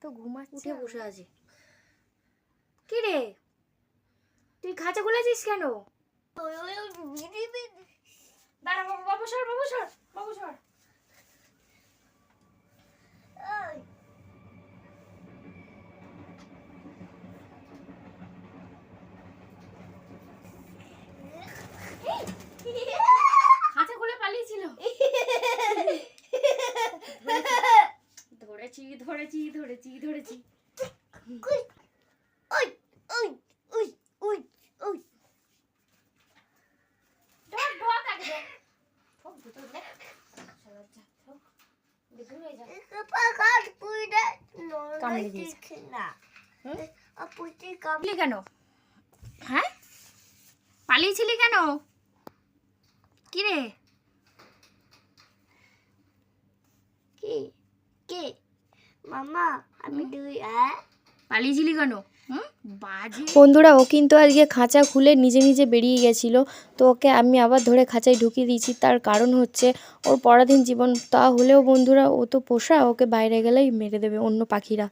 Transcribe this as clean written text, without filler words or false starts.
তো ঘুমাচ্ছে, উঠে বসে আছে। কি রে তুই খাঁচা খুলেছিস কেন? দাঁড়া বাবু, বাবু সর, বাবু সর, বাবু সর। খাঁচা খুলে পালিয়েছিল। ধরেছি ধরেছি ধরেছি ধরেছি। কেন হ্যাঁ পালিয়েছিলি কেন? কি রে কে মামা আমি পালিয়েছিলি কেন? বাজে বন্ধুরা, ও কিন্তু আজকে খাঁচা খুলে নিজে নিজে বেরিয়ে গেছিলো। তো ওকে আমি আবার ধরে খাঁচায় ঢুকিয়ে দিয়েছি। তার কারণ হচ্ছে ওর পরাধীন জীবন। তা হলেও বন্ধুরা, ও তো পোষা, ওকে বাইরে গেলেই মেরে দেবে অন্য পাখিরা।